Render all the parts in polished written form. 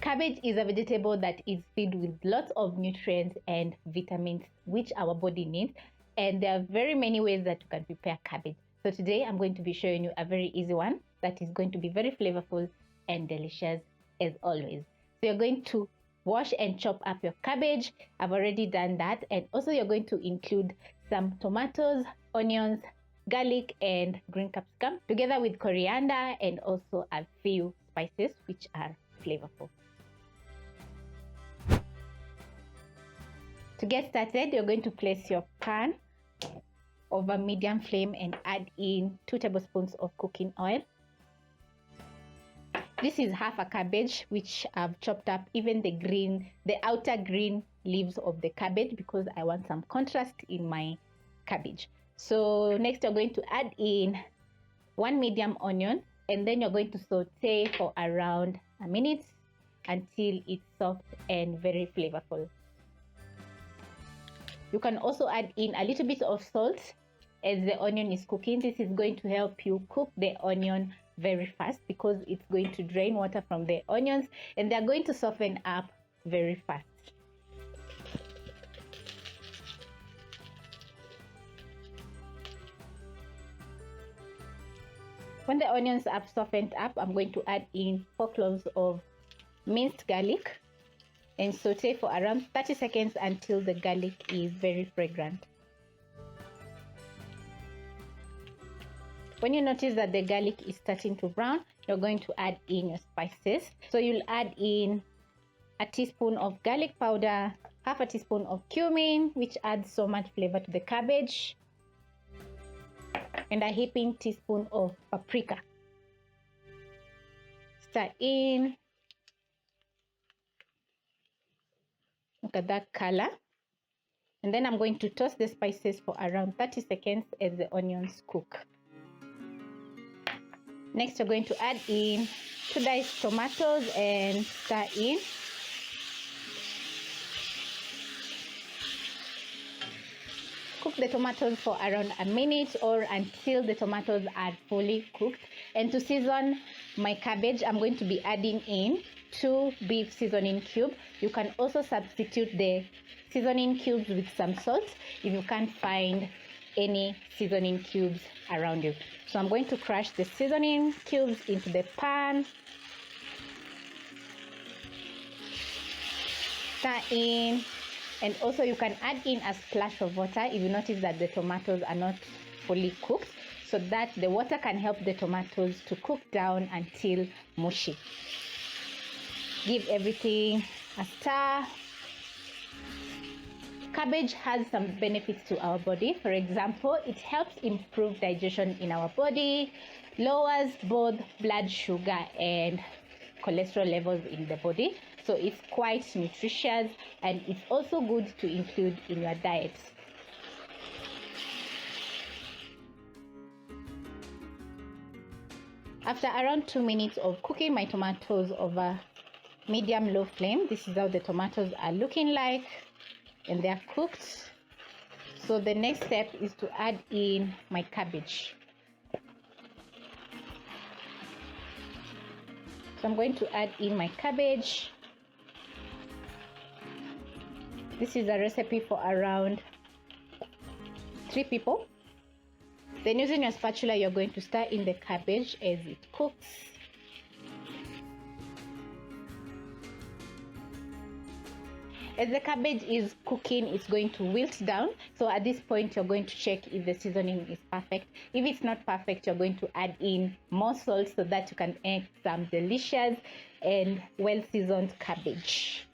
Cabbage is a vegetable that is filled with lots of nutrients and vitamins which our body needs, and there are very many ways that you can prepare cabbage. So today I'm going to be showing you a very easy one that is going to be very flavorful and delicious as always. So you're going to wash and chop up your cabbage. I've already done that, and also you're going to include some tomatoes, onions, garlic and green capsicum together with coriander and also a few spices which are flavorful. To get started, you're going to place your pan over medium flame and add in 2 tablespoons of cooking oil. This is half a cabbage which I've chopped up, even the outer green leaves of the cabbage, because I want some contrast in my cabbage. So next you're going to add in 1 medium onion, and then you're going to saute for around a minute until it's soft and very flavorful. You can also add in a little bit of salt as the onion is cooking. This is going to help you cook the onion very fast because it's going to drain water from the onions and they're going to soften up very fast. When the onions have softened up, I'm going to add in 4 cloves of minced garlic and saute for around 30 seconds until the garlic is very fragrant. When you notice that the garlic is starting to brown, you're going to add in your spices. So you'll add in a teaspoon of garlic powder, half a teaspoon of cumin, which adds so much flavor to the cabbage, and a heaping teaspoon of paprika. Stir in. Look at that color. And then I'm going to toss the spices for around 30 seconds as the onions cook. Next, you're going to add in 2 diced tomatoes and stir in. Cook the tomatoes for around a minute or until the tomatoes are fully cooked. And to season my cabbage, I'm going to be adding in 2 beef seasoning cubes. You can also substitute the seasoning cubes with some salt if you can't find any seasoning cubes around you. So I'm going to crush the seasoning cubes into the pan. Stir in, and also you can add in a splash of water if you notice that the tomatoes are not fully cooked, so that the water can help the tomatoes to cook down until mushy. Give everything a stir. Cabbage has some benefits to our body. For example, it helps improve digestion in our body, lowers both blood sugar and cholesterol levels in the body. So it's quite nutritious and it's also good to include in your diet. After around 2 minutes of cooking my tomatoes over medium-low flame, this is how the tomatoes are looking like, and they are cooked. So the next step is to add in my cabbage. So I'm going to add in my cabbage. This is a recipe for around 3 people. Then using your spatula, you're going to stir in the cabbage as it cooks. As the cabbage is cooking, it's going to wilt down. So at this point, you're going to check if the seasoning is perfect. If it's not perfect, you're going to add in more salt so that you can make some delicious and well-seasoned cabbage.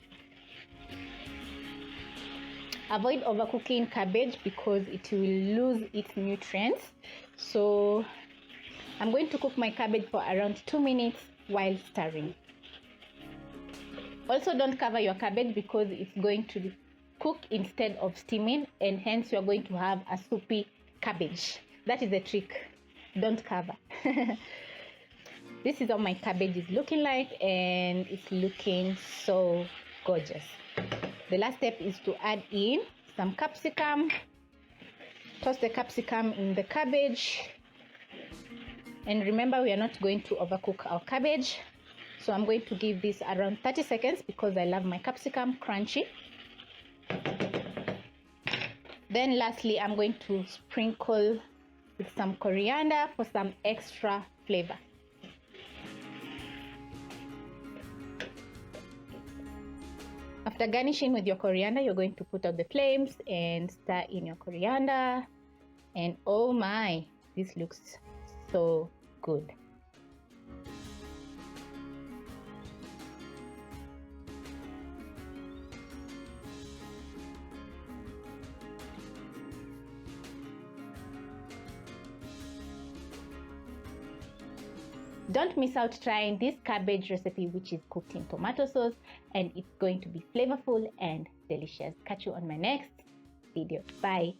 Avoid overcooking cabbage because it will lose its nutrients. So I'm going to cook my cabbage for around 2 minutes while stirring. Also, don't cover your cabbage because it's going to cook instead of steaming, and hence you're going to have a soupy cabbage. That is the trick. Don't cover. This is how my cabbage is looking like, and it's looking so gorgeous. The last step is to add in some capsicum. Toss the capsicum in the cabbage. And remember, we are not going to overcook our cabbage. So I'm going to give this around 30 seconds because I love my capsicum crunchy. Then lastly, I'm going to sprinkle with some coriander for some extra flavor. After garnishing with your coriander, you're going to put out the flames and stir in your coriander. And oh my, this looks so good. Don't miss out trying this cabbage recipe, which is cooked in tomato sauce, and it's going to be flavorful and delicious. Catch you on my next video. Bye.